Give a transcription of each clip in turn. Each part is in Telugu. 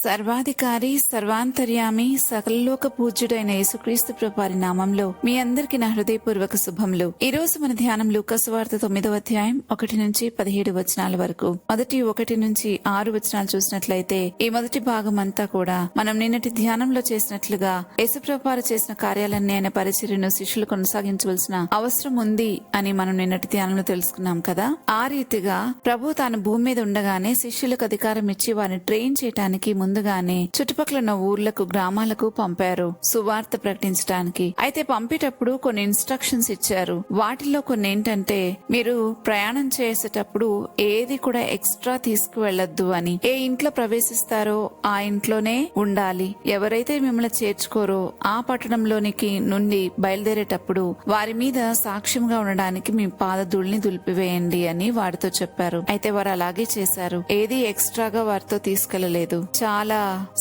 సర్వాధికారి సర్వాంతర్యామి సకలలోక పూజ్యుడైన యేసుక్రీస్తు ప్రభువారి నామంలో మీ అందరికి నా హృదయపూర్వక శుభములు. ఈ రోజు మన ధ్యానం లూకాసు వార్త 9వ అధ్యాయం 1 నుంచి 17 వచనాల వరకు. మొదటి 1 నుంచి 6 వచనాలు చూసినట్లయితే ఈ మొదటి భాగం అంతా కూడా మనం నిన్నటి ధ్యానంలో చేసినట్లుగా యేసుప్రభువారు చేసిన కార్యాలన్నీ ఆయన పరిచర్యను శిష్యులు కొనసాగించవలసిన అవసరం ఉంది అని మనం నిన్నటి ధ్యానంలో తెలుసుకున్నాం కదా. ఆ రీతిగా ప్రభు తాను భూమి మీద ఉండగానే శిష్యులకు అధికారం ఇచ్చి వారిని ట్రైన్ చేయడానికి ముందుగానే చుట్టుపక్కల ఉన్న ఊర్లకు గ్రామాలకు పంపారు సువార్త ప్రకటించడానికి. అయితే పంపేటప్పుడు కొన్ని ఇన్స్ట్రక్షన్స్ ఇచ్చారు. వాటిల్లో కొన్ని ఏంటంటే, మీరు ప్రయాణం చేసేటప్పుడు ఏది కూడా ఎక్స్ట్రా తీసుకువెళ్లొద్దు అని. ఏ ఇంట్లో ప్రవేశిస్తారో ఆ ఇంట్లోనే ఉండాలి. ఎవరైతే మిమ్మల్ని చేర్చుకోరో ఆ పట్టణంలోనికి నుండి బయలుదేరేటప్పుడు వారి మీద సాక్ష్యంగా ఉండడానికి మీ పాదధూళిని దులిపివేయండి అని వారితో చెప్పారు. అయితే వారు అలాగే చేశారు. ఏది ఎక్స్ట్రాగా వారితో తీసుకెళ్లలేదు. చాలా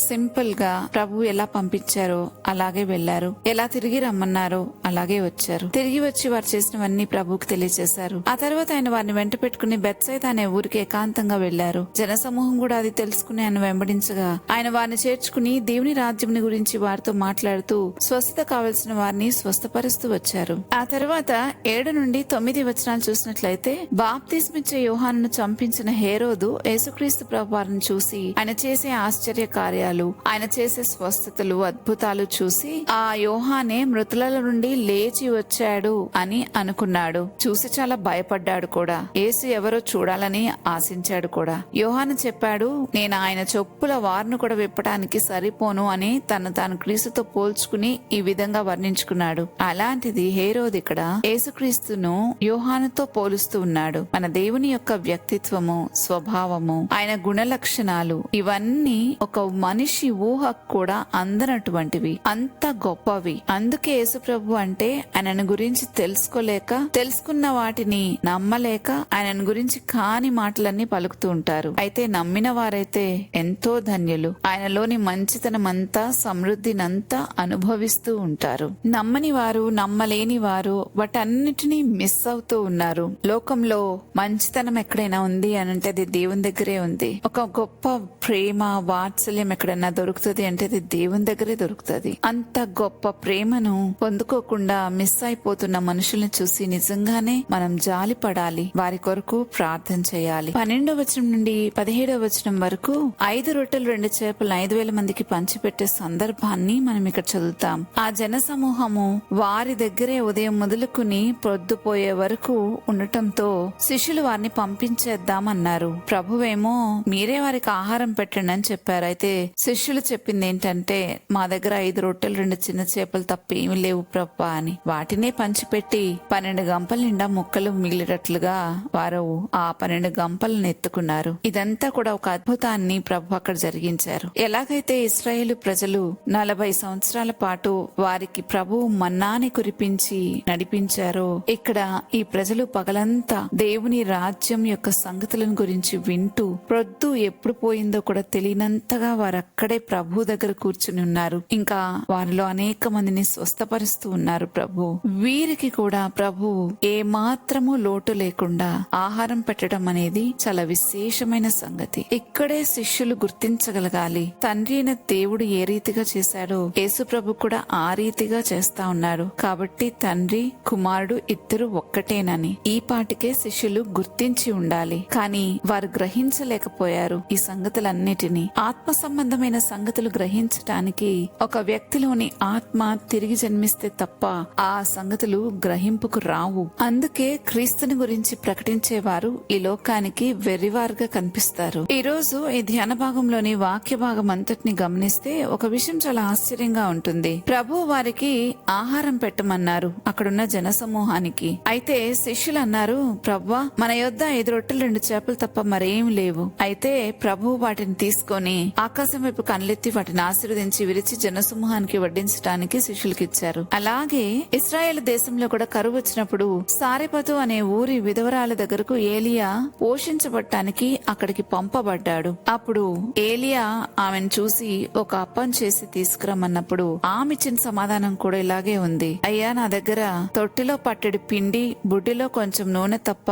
సింపుల్ గా ప్రభు ఎలా పంపించారో అలాగే వెళ్లారు. ఎలా తిరిగి రమ్మన్నారో అలాగే వచ్చారు. తిరిగి వచ్చి వారు చేసినవన్నీ ప్రభువుకి తెలియజేశారు. ఆ తర్వాత ఆయన వారిని వెంట పెట్టుకుని బెత్సైదా అనే ఊరికి ఏకాంతంగా వెళ్లారు. జనసమూహం కూడా అది తెలుసుకుని ఆయన వెంబడించగా ఆయన వారిని చేర్చుకుని దేవుని రాజ్యం గురించి వారితో మాట్లాడుతూ స్వస్థత కావలసిన వారిని స్వస్థపరుస్తూ వచ్చారు. ఆ తర్వాత 7 నుండి 9 వచనాలు చూసినట్లయితే, బాప్తిస్మిచ్చే యోహానును చంపించిన హేరోదు యేసుక్రీస్తు ప్రభువారిని చూసి ఆయన చేసే ఆశ్చర్య కార్యాలు, ఆయన చేసే స్వస్థతలు, అద్భుతాలు చూసి ఆ యోహానే మృతుల నుండి లేచి వచ్చాడు అని అనుకున్నాడు. చూసి చాలా భయపడ్డాడు కూడా. యేసు ఎవరో చూడాలని ఆశించాడు కూడా. యోహాను చెప్పాడు, నేను ఆయన చెప్పుల వారును కూడా విప్పడానికి సరిపోను అని తాను క్రీస్తుతో పోల్చుకుని ఈ విధంగా వర్ణించుకున్నాడు. అలాంటిది హేరోదు ఇక్కడ యేసుక్రీస్తును యోహానుతో పోలుస్తూ ఉన్నాడు. మన దేవుని యొక్క వ్యక్తిత్వము, స్వభావము, ఆయన గుణ లక్షణాలు ఇవన్నీ ఒక మనిషి ఊహకు కూడా అందనటువంటివి, అంత గొప్పవి. అందుకే యేసుప్రభు అంటే ఆయనను గురించి తెలుసుకోలేక, తెలుసుకున్న వాటిని నమ్మలేక ఆయనను గురించి కాని మాటలన్నీ పలుకుతూ ఉంటారు. అయితే నమ్మిన వారైతే ఎంతో ధన్యులు. ఆయనలోని మంచితనమంతా, సమృద్ధినంతా అనుభవిస్తూ ఉంటారు. నమ్మని వారు, నమ్మలేని వారు వాటన్నిటినీ మిస్ అవుతూ ఉన్నారు. లోకంలో మంచితనం ఎక్కడైనా ఉంది అనంటే అది దేవుని దగ్గరే ఉంది. ఒక గొప్ప ప్రేమ, వాత్సల్యం ఎక్కడైనా దొరుకుతుంది అంటే అది దేవుని దగ్గరే దొరుకుతుంది. అంత గొప్ప ప్రేమను పొందుకోకుండా మిస్ అయిపోతున్న మనుషుల్ని చూసి నిజంగానే మనం జాలి పడాలి. వారి కొరకు ప్రార్థన చేయాలి. 12వ వచనం నుండి 17వ వచనం వరకు 5 రొట్టెలు 2 చేపలు 5,000 మందికి పంచిపెట్టే సందర్భాన్ని మనం ఇక్కడ చదువుతాం. ఆ జన సమూహము వారి దగ్గరే ఉదయం మొదలుకుని పొద్దుపోయే వరకు ఉండటంతో శిష్యులు వారిని పంపించేద్దామన్నారు. ప్రభువేమో మీరే వారికి ఆహారం పెట్టండి అని చెప్పారు. అయితే శిష్యులు చెప్పింది ఏంటంటే, మా దగ్గర 5 రొట్టెలు 2 చిన్న చేపలు తప్ప ఏమి లేవు ప్రభా అని. వాటినే పంచిపెట్టి 12 గంపల నిండా ముక్కలు మిగిలేటట్లుగా వారు ఆ 12 గంపలను ఎత్తుకున్నారు. ఇదంతా కూడా ఒక అద్భుతాన్ని ప్రభు అక్కడ జరిగించారు. ఎలాగైతే ఇశ్రాయేలు ప్రజలు 40 సంవత్సరాల పాటు వారికి ప్రభు మన్నాని కురిపించి నడిపించారో, ఇక్కడ ఈ ప్రజలు పగలంతా దేవుని రాజ్యం యొక్క సంగతులను గురించి వింటూ ప్రొద్దు ఎప్పుడు పోయిందో కూడా తెలియనంతగా వారు అక్కడే ప్రభు దగ్గర కూర్చుని ఉన్నారు. ఇంకా వారిలో అనేక మందిని స్వస్థపరుస్తూ ఉన్నారు ప్రభు. వీరికి కూడా ప్రభు ఏ మాత్రము లోటు లేకుండా ఆహారం పెట్టడం అనేది చాలా విశేషమైన సంగతి. ఇక్కడే శిష్యులు గుర్తించగలగాలి, తండ్రి అయిన దేవుడు ఏ రీతిగా చేశాడో యేసు ప్రభు కూడా ఆ రీతిగా చేస్తా ఉన్నాడు. కాబట్టి తండ్రి కుమారుడు ఇద్దరు ఒక్కటేనని ఈ పాటికే శిష్యులు గుర్తించి ఉండాలి. కానీ వారు గ్రహించలేకపోయారు ఈ సంగతులన్నిటినీ. ఆత్మ సంబంధమైన సంగతులు గ్రహించటానికి ఒక వ్యక్తిలోని ఆత్మ తిరిగి జన్మిస్తే తప్ప ఆ సంగతులు గ్రహింపుకు రావు. అందుకే క్రీస్తుని గురించి ప్రకటించేవారు ఈ లోకానికి వెర్రివారుగా కనిపిస్తారు. ఈ రోజు ఈ ధ్యాన భాగంలోని వాక్య భాగం అంతటిని గమనిస్తే ఒక విషయం చాలా ఆశ్చర్యంగా ఉంటుంది. ప్రభు వారికి ఆహారం పెట్టమన్నారు అక్కడున్న జనసమూహానికి. అయితే శిష్యులు అన్నారు, ప్రభువా మన యొద్ద 5 రొట్టెలు 2 చేపలు తప్ప మరేం లేవు. అయితే ప్రభు వాటిని తీసుకొని ఆకాశం వైపు కళ్ళెత్తి వాటిని ఆశీర్వదించి విరిచి జనసమూహానికి వడ్డించడానికి శిష్యులకు ఇచ్చారు. అలాగే ఇశ్రాయేల్ దేశంలో కూడా కరువు వచ్చినప్పుడు సారెపతు అనే ఊరి విధవరాల దగ్గరకు ఏలియా పోషించబడటానికి అక్కడికి పంపబడ్డాడు. అప్పుడు ఏలియా ఆమెను చూసి ఒక అప్పం చేసి తీసుకురమ్మన్నప్పుడు ఆమె ఇచ్చిన సమాధానం కూడా ఇలాగే ఉంది. అయ్యా నా దగ్గర తొట్టిలో పట్టెడు పిండి బుడ్డిలో కొంచెం నూనె తప్ప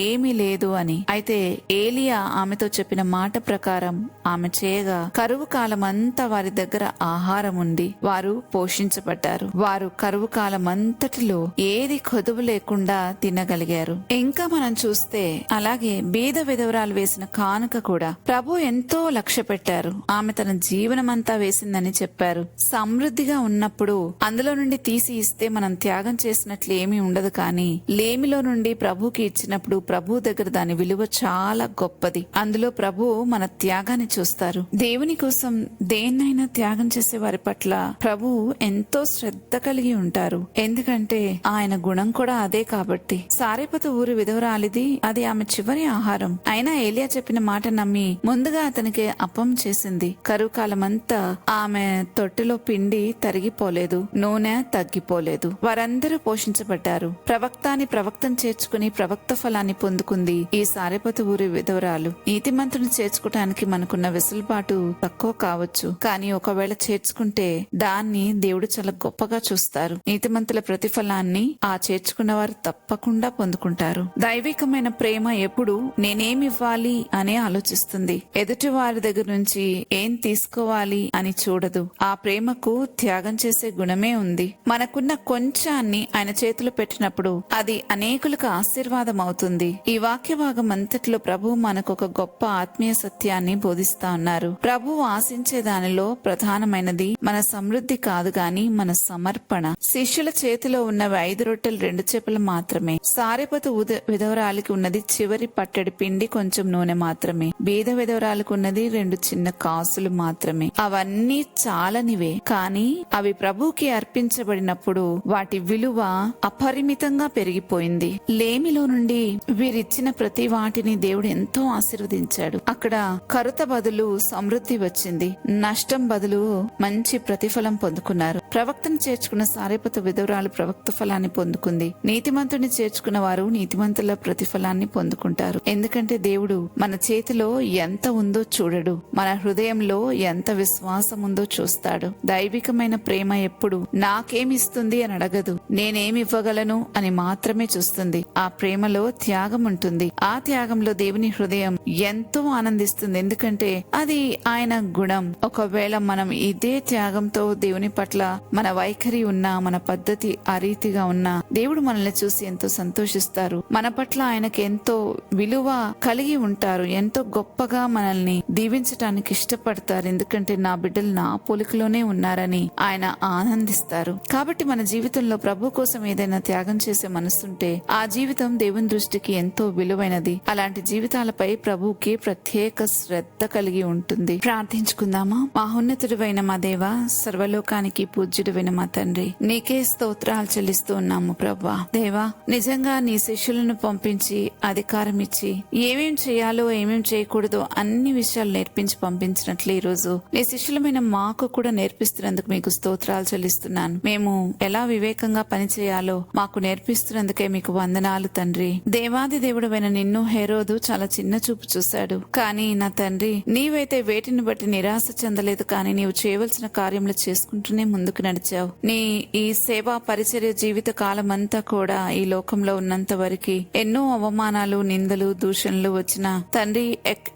ఏమీ లేదు అని. అయితే ఏలియా ఆమెతో చెప్పిన మాట ప్రకారం ఆమె చేయగా కరువు కాలమంతా వారి దగ్గర ఆహారం ఉండి వారు పోషించబడ్డారు. వారు కరువు కాలమంతటిలో ఏది కొదువు లేకుండా తినగలిగారు. ఇంకా మనం చూస్తే అలాగే బీద విధవరాలు వేసిన కానుక కూడా ప్రభు ఎంతో లక్ష్య పెట్టారు. ఆమె తన జీవనమంతా వేసిందని చెప్పారు. సమృద్ధిగా ఉన్నప్పుడు అందులో నుండి తీసి ఇస్తే మనం త్యాగం చేసినట్లు ఏమీ ఉండదు, కానీ లేమిలో నుండి ప్రభుకి ఇచ్చినప్పుడు ప్రభు దగ్గర దాని విలువ చాలా గొప్పది. అందులో ప్రభు మన త్యాగాన్ని చూస్తారు. దేవుని కోసం దేన్నైనా త్యాగం చేసే వారి పట్ల ప్రభు ఎంతో శ్రద్ధ కలిగి ఉంటారు. ఎందుకంటే ఆయన గుణం కూడా అదే కాబట్టి. సారెపతు ఊరి విధవరాలిది అది ఆమె చివరి ఆహారం. అయినా ఏలియా చెప్పిన మాట నమ్మి ముందుగా అతనికి అప్పం చేసింది. కరువు కాలమంతా ఆమె తొట్టెలో పిండి తరిగిపోలేదు, నూనె తగ్గిపోలేదు. వారందరూ పోషించబడ్డారు. ప్రవక్తాని ప్రవక్తను చేర్చుకుని ప్రవక్త ఫలాన్ని పొందుకుంది ఈ సారెపతు ఊరి విధవరాలు. నీతిమంతుని చేర్చుకోవటానికి మనకున్న వెసులుబాటు తక్కువ కావచ్చు, కానీ ఒకవేళ చేర్చుకుంటే దాన్ని దేవుడు చాలా గొప్పగా చూస్తారు. నీతిమంతుల ప్రతిఫలాన్ని ఆ చేర్చుకున్న వారు తప్పకుండా పొందుకుంటారు. దైవికమైన ప్రేమ ఎప్పుడు నేనేమివ్వాలి అనే ఆలోచిస్తుంది. ఎదుటి వారి దగ్గర నుంచి ఏం తీసుకోవాలి అని చూడదు. ఆ ప్రేమకు త్యాగం చేసే గుణమే ఉంది. మనకున్న కొంచాన్ని ఆయన చేతిలో పెట్టినప్పుడు అది అనేకులకు ఆశీర్వాదం అవుతుంది. ఈ వాక్య భాగం అంతట్లో ప్రభు మనకు ఒక గొప్ప ఆత్మీయ సత్యాన్ని బోధిస్తా ఉన్నారు. ప్రభు ఆశించే దానిలో ప్రధానమైనది మన సమృద్ధి కాదు గాని మన సమర్పణ. శిష్యుల చేతిలో ఉన్నవి 5 రొట్టెలు 2 చేపలు మాత్రమే. సారెపతు విధవరాలికి ఉన్నది చివరి పట్టెడి పిండి కొంచెం నూనె మాత్రమే. బీద విధవరాలకు ఉన్నది 2 చిన్న కాసులు మాత్రమే. అవన్నీ చాలనివే, కానీ అవి ప్రభుకి అర్పించబడినప్పుడు వాటి విలువ అపరిమితంగా పెరిగిపోయింది. లేమిలో నుండి వీరిచ్చిన ప్రతి వాటిని దేవుడు ఎంతో ఆశీర్వదించాడు. అక్కడ కరుత బదులు సమృద్ధి వచ్చింది. నష్టం బదులు మంచి ప్రతిఫలం పొందుకున్నారు. ప్రవక్తను చేర్చుకున్న సారెపతు విధవరాలు ప్రవక్త ఫలాన్ని పొందుకుంది. నీతిమంతుని చేర్చుకున్న వారు నీతిమంతుల ప్రతిఫలాన్ని పొందుకుంటారు. ఎందుకంటే దేవుడు మన చేతిలో ఎంత ఉందో చూడడు, మన హృదయంలో ఎంత విశ్వాసం ఉందో చూస్తాడు. దైవికమైన ప్రేమ ఎప్పుడు నాకేమిస్తుంది అని అడగదు, నేనేమి ఇవ్వగలను అని మాత్రమే చూస్తుంది. ఆ ప్రేమలో త్యాగం ఉంటుంది. ఆ త్యాగంలో దేవుని హృదయం ఎంతో ఆనందిస్తుంది. ఎందుకంటే అది ఆయన గుణం. ఒకవేళ మనం ఇదే త్యాగంతో దేవుని పట్ల మన వైఖరి ఉన్నా, మన పద్ధతి ఆ రీతిగా ఉన్నా, దేవుడు మనల్ని చూసి ఎంతో సంతోషిస్తారు. మన పట్ల ఆయనకి ఎంతో విలువ కలిగి ఉంటారు. ఎంతో గొప్పగా మనల్ని దీవించటానికి ఇష్టపడతారు. ఎందుకంటే నా బిడ్డలు నా పోలికలోనే ఉన్నారని ఆయన ఆనందిస్తారు. కాబట్టి మన జీవితంలో ప్రభు కోసం ఏదైనా త్యాగం చేసే మనసుంటే ఆ జీవితం దేవుని దృష్టికి ఎంతో విలువైనది. అలాంటి జీవితాలపై ప్రభువుకి ప్రత్యేక శ్రద్ధ కలిగి ఉంటుంది. ప్రార్థించుకుందామా. మహోన్నతుడివైన మా దేవా, సర్వలోకానికి పూజ్యుడివైన మా తండ్రి, నీకే స్తోత్రాలు చెల్లిస్తూ ఉన్నాము ప్రభా. దేవా, నిజంగా నీ శిష్యులను పంపించి అధికారం ఇచ్చి ఏమేం చేయాలో ఏమేం చేయకూడదో అన్ని విషయాలు నేర్పించి పంపించినట్లు ఈ రోజు నీ శిష్యులమైన మాకు కూడా నేర్పిస్తున్నందుకు మీకు స్తోత్రాలు చెల్లిస్తున్నాను. మేము ఎలా వివేకంగా పని చేయాలో మాకు నేర్పిస్తున్నందుకే మీకు వందనాలు తండ్రి. దేవాది దేవుడైన నిన్ను హెరోదు చాలా చిన్న చూపు చూశాడు, కానీ నా తండ్రి నీవైతే వేటిని బట్టి నిరాశ చెందలేదు, కానీ నీవు చేయవలసిన కార్యములు చేసుకుంటూనే ముందుకు నడిచావు. నీ ఈ సేవా పరిచర్య జీవిత కాలం అంతా కూడా ఈ లోకంలో ఉన్నంత వరకు ఎన్నో అవమానాలు, నిందలు, దూషణలు వచ్చిన తండ్రి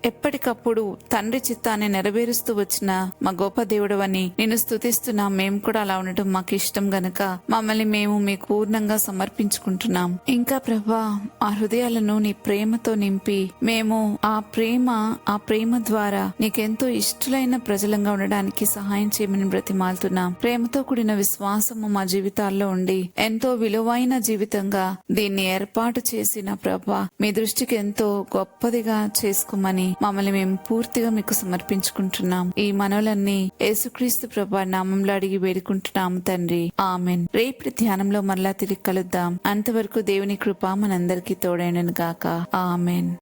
ఎప్పటికప్పుడు తండ్రి చిత్తాన్ని నెరవేరుస్తూ వచ్చిన మా గొప్ప దేవుడవని నిన్ను స్తుతిస్తున్నాం. మేము కూడా అలా ఉండటం మాకు ఇష్టం గనక మమ్మల్ని మేము మీకు పూర్ణంగా సమర్పించుకుంటున్నాం. ఇంకా ప్రభా, ఆ హృదయాలను నీ ప్రేమతో నింపి మేము ఆ ప్రేమ ద్వారా నీకెంతో ఇష్టలైన ప్రజలంగా ఉండడానికి సహాయం చేయమని బ్రతిమాలుతున్నాం. ప్రేమతో కూడిన విశ్వాసము మా జీవితాల్లో ఉండి ఎంతో విలువైన జీవితంగా దీన్ని ఏర్పాటు చేసిన ప్రభా, మీ దృష్టికి ఎంతో గొప్పదిగా చేసుకోమని మమ్మల్ని మేము పూర్తిగా మీకు సమర్పించుకుంటున్నాం. ఈ మనవులన్నీ యేసుక్రీస్తు ప్రభా నామంలో అడిగి వేడుకుంటున్నాము తండ్రి. ఆమెన్. రేపటి ధ్యానంలో మరలా తిరిగి కలుద్దాం. అంతవరకు దేవుని కృప మనందరికీ తోడైనను గాక. ఆమెన్.